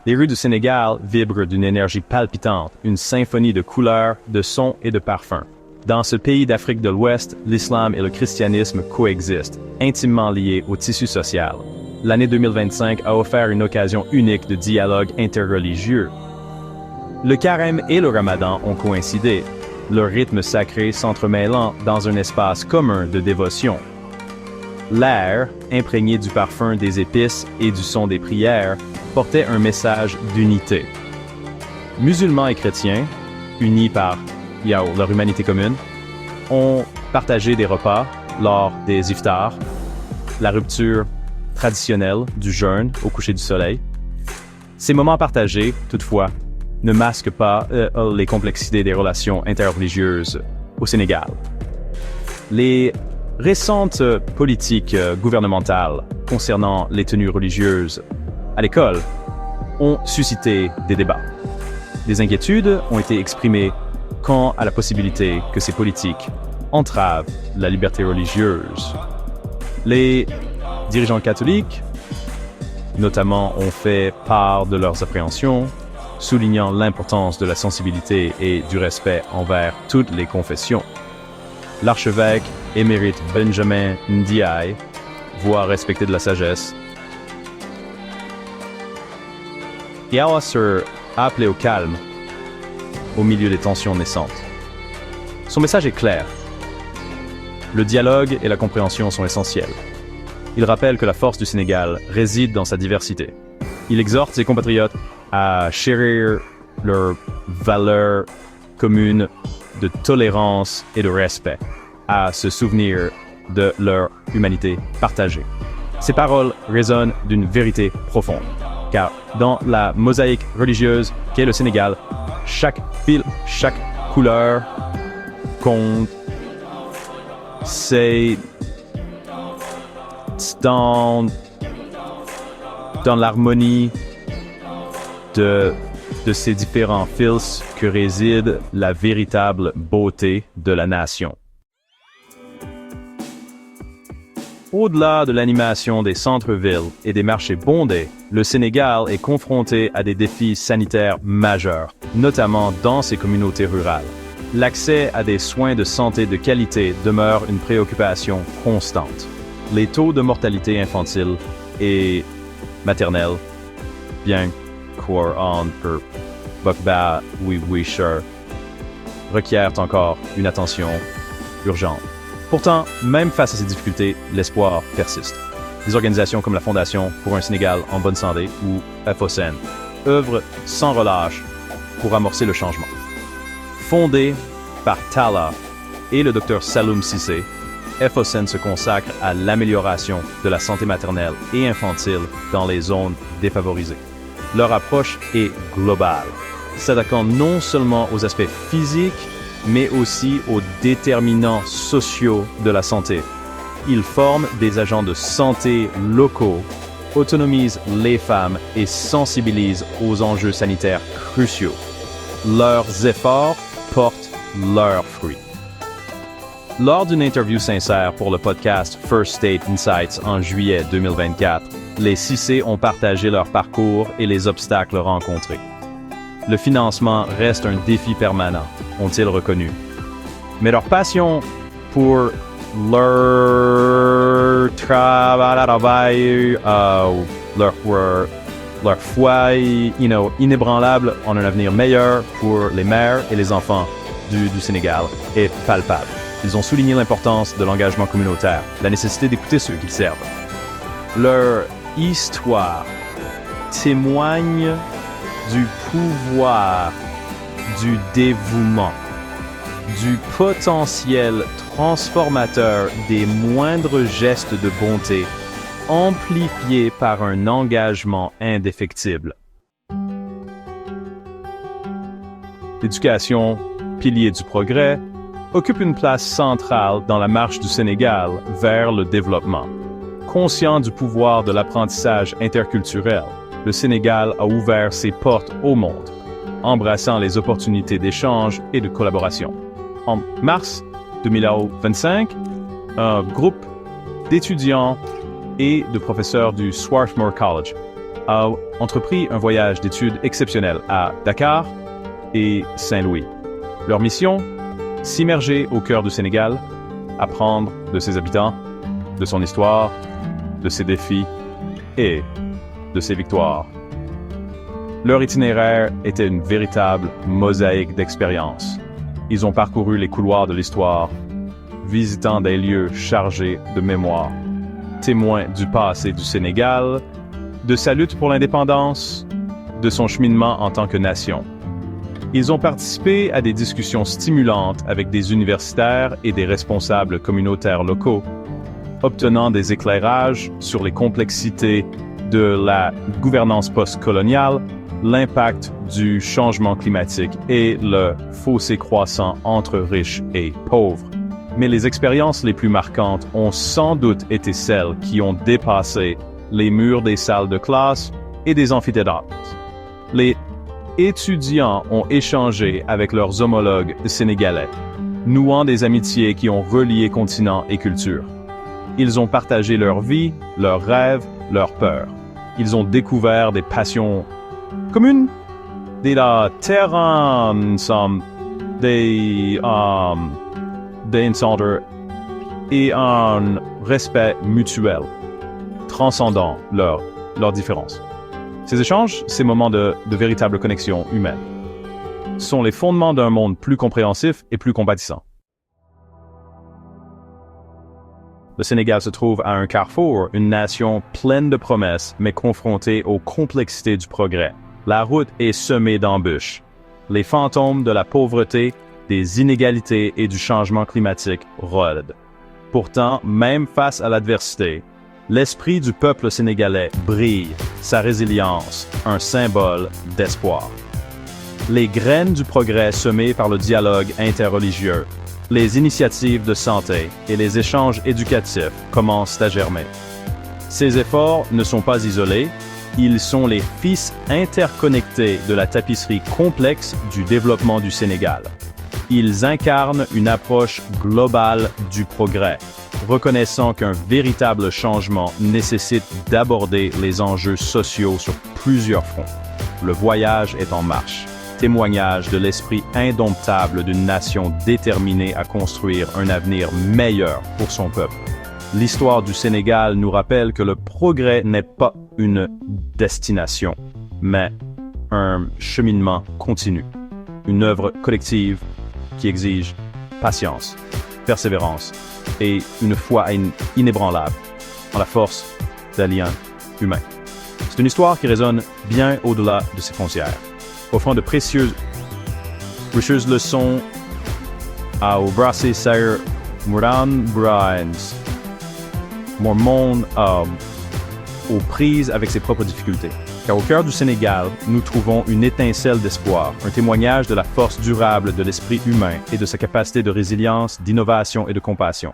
Les rues du Sénégal vibrent d'une énergie palpitante, une symphonie de couleurs, de sons et de parfums. Dans ce pays d'Afrique de l'Ouest, l'islam et le christianisme coexistent, intimement liés au tissu social. L'année 2025 a offert une occasion unique de dialogue interreligieux. Le carême et le ramadan ont coïncidé, leur rythme sacré s'entremêlant dans un espace commun de dévotion. L'air, imprégné du parfum des épices et du son des prières, portait un message d'unité. Musulmans et chrétiens, unis par leur humanité commune, ont partagé des repas lors des iftars, la rupture traditionnelle du jeûne au coucher du soleil. Ces moments partagés, toutefois, ne masquent pas les complexités des relations interreligieuses au Sénégal. Les récentes politiques gouvernementales concernant les tenues religieuses à l'école ont suscité des débats. Des inquiétudes ont été exprimées quant à la possibilité que ces politiques entravent la liberté religieuse. Les dirigeants catholiques, notamment, ont fait part de leurs appréhensions, soulignant l'importance de la sensibilité et du respect envers toutes les confessions. L'archevêque émérite Benjamin Ndiaye voit respecter de la sagesse. Et Al-Assur a appelé au calme au milieu des tensions naissantes. Son message est clair. Le dialogue et la compréhension sont essentiels. Il rappelle que la force du Sénégal réside dans sa diversité. Il exhorte ses compatriotes à chérir leurs valeurs communes de tolérance et de respect, à se souvenir de leur humanité partagée. Ces paroles résonnent d'une vérité profonde, car dans la mosaïque religieuse qu'est le Sénégal, chaque fil, chaque couleur compte. C'est dans l'harmonie de ces différents fils que réside la véritable beauté de la nation. Au-delà de l'animation des centres-villes et des marchés bondés, le Sénégal est confronté à des défis sanitaires majeurs, notamment dans ses communautés rurales. L'accès à des soins de santé de qualité demeure une préoccupation constante. Les taux de mortalité infantile et maternelle, bien qu'en Bokba Wiwisher, requièrent encore une attention urgente. Pourtant, même face à ces difficultés, l'espoir persiste. Des organisations comme la Fondation pour un Sénégal en bonne santé, ou FOSEN, œuvrent sans relâche pour amorcer le changement. Fondée par Talla et le Dr Saloum Cissé, FOSEN se consacre à l'amélioration de la santé maternelle et infantile dans les zones défavorisées. Leur approche est globale, s'attaquant non seulement aux aspects physiques, mais aussi aux déterminants sociaux de la santé. Ils forment des agents de santé locaux, autonomisent les femmes et sensibilisent aux enjeux sanitaires cruciaux. Leurs efforts portent leurs fruits. Lors d'une interview sincère pour le podcast First State Insights en juillet 2024, les Cissé ont partagé leur parcours et les obstacles rencontrés. Le financement reste un défi permanent, ont-ils reconnu. Mais leur passion pour leur travail, leur foi inébranlable en un avenir meilleur pour les mères et les enfants du Sénégal est palpable. Ils ont souligné l'importance de l'engagement communautaire, la nécessité d'écouter ceux qu'ils servent. Leur histoire témoigne du pouvoir, du dévouement, du potentiel transformateur des moindres gestes de bonté, amplifiés par un engagement indéfectible. L'éducation, pilier du progrès, occupe une place centrale dans la marche du Sénégal vers le développement. Conscient du pouvoir de l'apprentissage interculturel, le Sénégal a ouvert ses portes au monde, embrassant les opportunités d'échange et de collaboration. En mars 2025, un groupe d'étudiants et de professeurs du Swarthmore College a entrepris un voyage d'études exceptionnel à Dakar et Saint-Louis. Leur mission? S'immerger au cœur du Sénégal, apprendre de ses habitants, de son histoire, de ses défis et de ses victoires. Leur itinéraire était une véritable mosaïque d'expériences. Ils ont parcouru les couloirs de l'histoire, visitant des lieux chargés de mémoire, témoins du passé du Sénégal, de sa lutte pour l'indépendance, de son cheminement en tant que nation. Ils ont participé à des discussions stimulantes avec des universitaires et des responsables communautaires locaux, obtenant des éclairages sur les complexités de la gouvernance post-coloniale, l'impact du changement climatique et le fossé croissant entre riches et pauvres. Mais les expériences les plus marquantes ont sans doute été celles qui ont dépassé les murs des salles de classe et des amphithéâtres. Les étudiants ont échangé avec leurs homologues sénégalais, nouant des amitiés qui ont relié continent et culture. Ils ont partagé leur vie, leurs rêves, leurs peurs. Ils ont découvert des passions communes, de la terre ensemble, des enceintes et un respect mutuel, transcendant leurs différences. Ces échanges, ces moments de véritable connexion humaine, sont les fondements d'un monde plus compréhensif et plus compatissant. Le Sénégal se trouve à un carrefour, une nation pleine de promesses, mais confrontée aux complexités du progrès. La route est semée d'embûches. Les fantômes de la pauvreté, des inégalités et du changement climatique rôdent. Pourtant, même face à l'adversité, l'esprit du peuple sénégalais brille, sa résilience, un symbole d'espoir. Les graines du progrès semées par le dialogue interreligieux, les initiatives de santé et les échanges éducatifs commencent à germer. Ces efforts ne sont pas isolés, ils sont les fils interconnectés de la tapisserie complexe du développement du Sénégal. Ils incarnent une approche globale du progrès, reconnaissant qu'un véritable changement nécessite d'aborder les enjeux sociaux sur plusieurs fronts. Le voyage est en marche, témoignage de l'esprit indomptable d'une nation déterminée à construire un avenir meilleur pour son peuple. L'histoire du Sénégal nous rappelle que le progrès n'est pas une destination, mais un cheminement continu, une œuvre collective qui exige patience, persévérance et une foi inébranlable en la force des liens humains. C'est une histoire qui résonne bien au-delà de ses frontières, offrant de précieuses leçons au brassé Sire Mourad Brines, Mormon aux prises avec ses propres difficultés. Car au cœur du Sénégal, nous trouvons une étincelle d'espoir, un témoignage de la force durable de l'esprit humain et de sa capacité de résilience, d'innovation et de compassion.